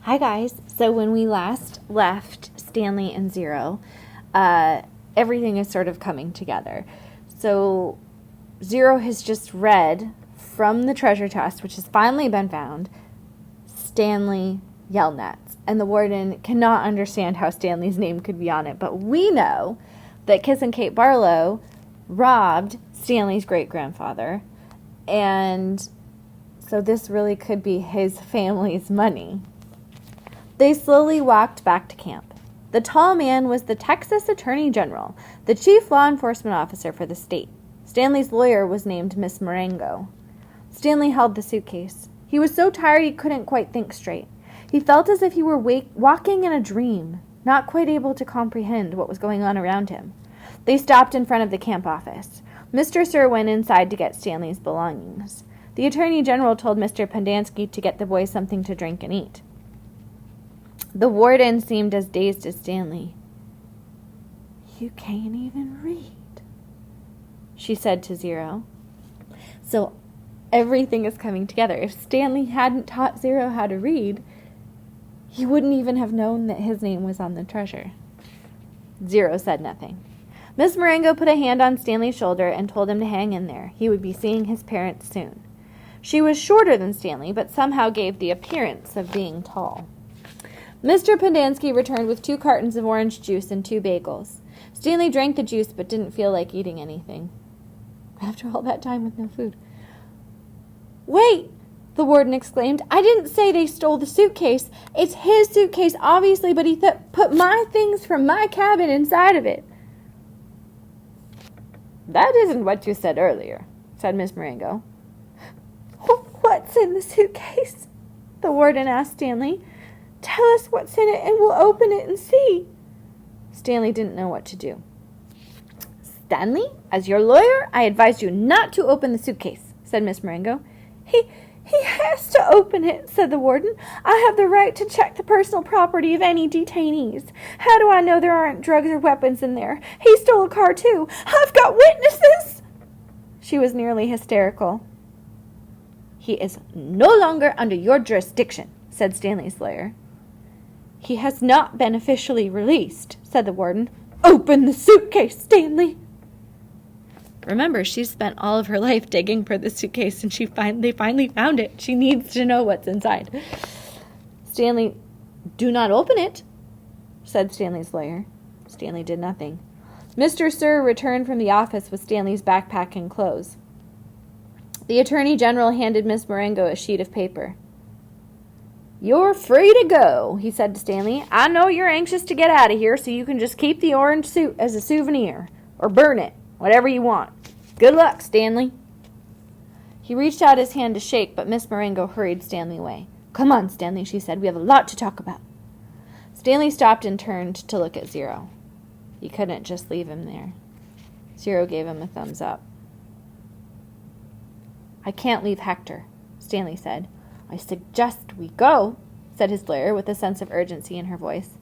Hi guys. So when we last left Stanley and Zero, everything is sort of coming together. So Zero has just read from the treasure chest, which has finally been found, Stanley Yellnuts. And the warden cannot understand how Stanley's name could be on it. But we know that Kiss and Kate Barlow robbed Stanley's great-grandfather. And so this really could be his family's money. They slowly walked back to camp. The tall man was the Texas Attorney General, the chief law enforcement officer for the state. Stanley's lawyer was named Miss Marengo. Stanley held the suitcase. He was so tired he couldn't quite think straight. He felt as if he were walking in a dream, not quite able to comprehend what was going on around him. They stopped in front of the camp office. Mr. Sir went inside to get Stanley's belongings. The Attorney General told Mr. Pendanski to get the boys something to drink and eat. The warden seemed as dazed as Stanley. "You can't even read," she said to Zero. So everything is coming together. If Stanley hadn't taught Zero how to read, he wouldn't even have known that his name was on the treasure. Zero said nothing. Miss Marengo put a hand on Stanley's shoulder and told him to hang in there. He would be seeing his parents soon. She was shorter than Stanley, but somehow gave the appearance of being tall. Mr. Pendanski returned with 2 cartons of orange juice and 2 bagels. Stanley drank the juice but didn't feel like eating anything. After all that time with no food. "Wait!" the warden exclaimed. "I didn't say they stole the suitcase. It's his suitcase, obviously, but he put my things from my cabin inside of it." "That isn't what you said earlier," said Miss Marengo. "What's in the suitcase?" the warden asked Stanley. "Tell us what's in it and we'll open it and see." Stanley didn't know what to do. "Stanley, as your lawyer, I advise you not to open the suitcase," said Miss Marengo. He has to open it," said the warden. "I have the right to check the personal property of any detainees. How do I know there aren't drugs or weapons in there? He stole a car too. I've got witnesses." She was nearly hysterical. "He is no longer under your jurisdiction," said Stanley's lawyer. "He has not been officially released," said the warden. "Open the suitcase, Stanley." Remember, she spent all of her life digging for the suitcase, and they finally found it. She needs to know what's inside. "Stanley, do not open it," said Stanley's lawyer. Stanley did nothing. Mr. Sir returned from the office with Stanley's backpack and clothes. The Attorney General handed Miss Marengo a sheet of paper. "You're free to go," he said to Stanley. "I know you're anxious to get out of here, so you can just keep the orange suit as a souvenir, or burn it, whatever you want. Good luck, Stanley." He reached out his hand to shake, but Miss Marengo hurried Stanley away. "Come on, Stanley," she said. "We have a lot to talk about." Stanley stopped and turned to look at Zero. He couldn't just leave him there. Zero gave him a thumbs up. "I can't leave Hector," Stanley said. "I suggest we go," said his lawyer with a sense of urgency in her voice.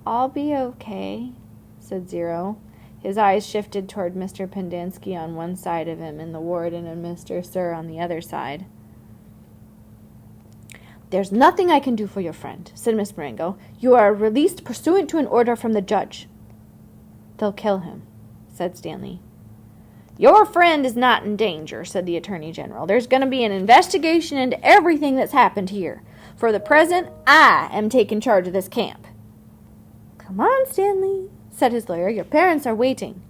"I'll be okay," said Zero. His eyes shifted toward Mr. Pendanski on one side of him and the warden and Mr. Sir on the other side. "There's nothing I can do for your friend," said Miss Marengo. "You are released pursuant to an order from the judge." "They'll kill him," said Stanley. "Your friend is not in danger," said the Attorney General. "There's going to be an investigation into everything that's happened here. For the present, I am taking charge of this camp." "Come on, Stanley," said his lawyer. "Your parents are waiting."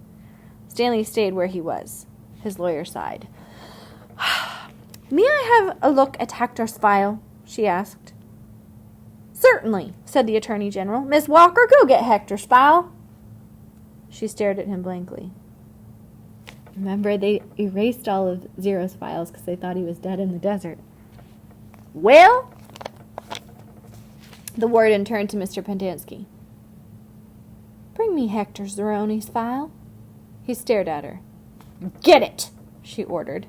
Stanley stayed where he was. His lawyer sighed. "May I have a look at Hector's file?" she asked. "Certainly," said the Attorney General. "Miss Walker, go get Hector's file." She stared at him blankly. Remember, they erased all of Zero's files because they thought he was dead in the desert. "Well?" The warden turned to Mr. Pendanski. "Bring me Hector Zeroni's file." He stared at her. "Get it," she ordered.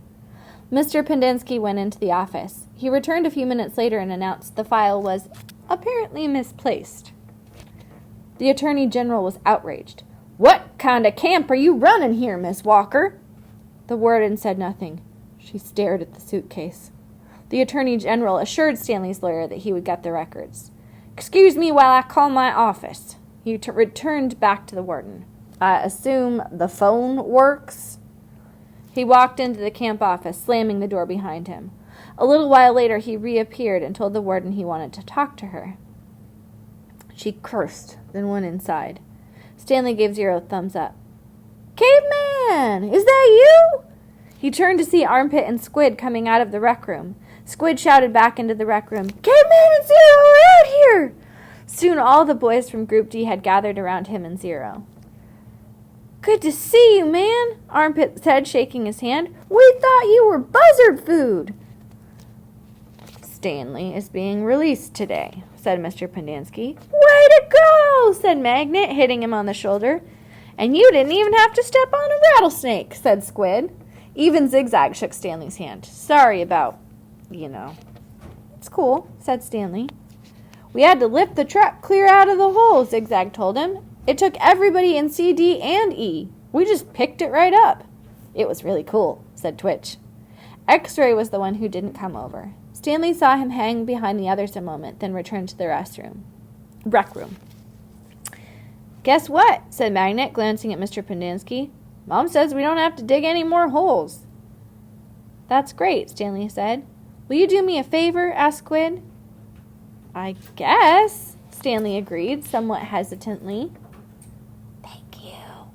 Mr. Pendanski went into the office. He returned a few minutes later and announced the file was apparently misplaced. The Attorney General was outraged. "What kind of camp are you running here, Miss Walker?" The warden said nothing. She stared at the suitcase. The Attorney General assured Stanley's lawyer that he would get the records. "Excuse me while I call my office." He returned back to the warden. "I assume the phone works?" He walked into the camp office, slamming the door behind him. A little while later, he reappeared and told the warden he wanted to talk to her. She cursed, then went inside. Stanley gave Zero a thumbs up. "Caveman! Is that you?" He turned to see Armpit and Squid coming out of the rec room. Squid shouted back into the rec room, "Caveman and Zero are out here!" Soon all the boys from Group D had gathered around him and Zero. "Good to see you, man," Armpit said, shaking his hand. "We thought you were buzzard food." "Stanley is being released today," said Mr. Pendanski. "Way to go," said Magnet, hitting him on the shoulder. "And you didn't even have to step on a rattlesnake," said Squid. Even Zigzag shook Stanley's hand. "Sorry about, It's cool," said Stanley. "We had to lift the truck clear out of the hole," Zigzag told him. "It took everybody in C, D, and E. We just picked it right up." "It was really cool," said Twitch. X-Ray was the one who didn't come over. Stanley saw him hang behind the others a moment, then returned to the rec room. "Guess what?" said Magnet, glancing at Mr. Pendanski. "Mom says we don't have to dig any more holes." "That's great," Stanley said. "Will you do me a favor?" asked Squid. "I guess," Stanley agreed, somewhat hesitantly. "Thank you."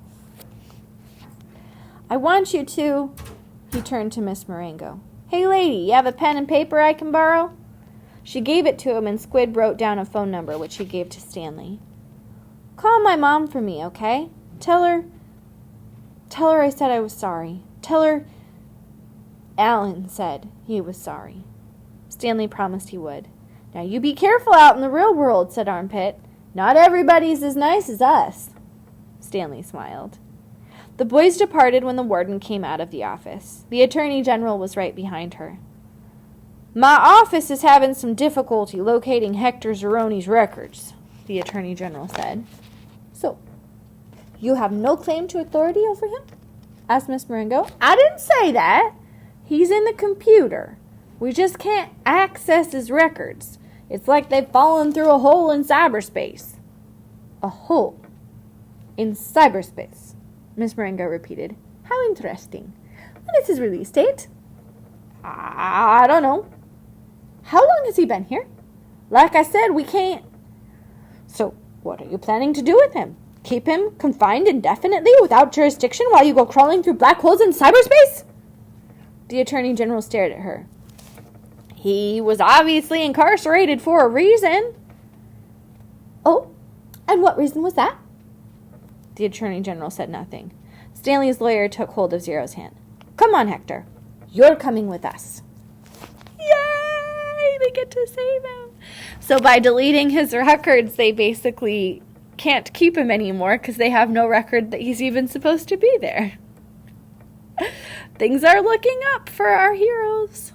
"I want you to..." He turned to Miss Marengo. "Hey, lady, you have a pen and paper I can borrow?" She gave it to him, and Squid wrote down a phone number, which he gave to Stanley. "Call my mom for me, okay? Tell her I said I was sorry. Tell her Alan said he was sorry." Stanley promised he would. "Now you be careful out in the real world," said Armpit. "Not everybody's as nice as us." Stanley smiled. The boys departed when the warden came out of the office. The Attorney General was right behind her. "My office is having some difficulty locating Hector Zeroni's records," the Attorney General said. "So, you have no claim to authority over him?" asked Miss Marengo. "I didn't say that. He's in the computer. We just can't access his records. It's like they've fallen through a hole in cyberspace." "A hole in cyberspace," Miss Marengo repeated. "How interesting. When is his release date?" "I don't know." "How long has he been here?" "Like I said, we can't." "So, what are you planning to do with him? Keep him confined indefinitely without jurisdiction while you go crawling through black holes in cyberspace?" The Attorney General stared at her. "He was obviously incarcerated for a reason." "Oh, and what reason was that?" The Attorney General said nothing. Stanley's lawyer took hold of Zero's hand. "Come on, Hector. You're coming with us." Yay! They get to save him. So by deleting his records, they basically can't keep him anymore because they have no record that he's even supposed to be there. Things are looking up for our heroes.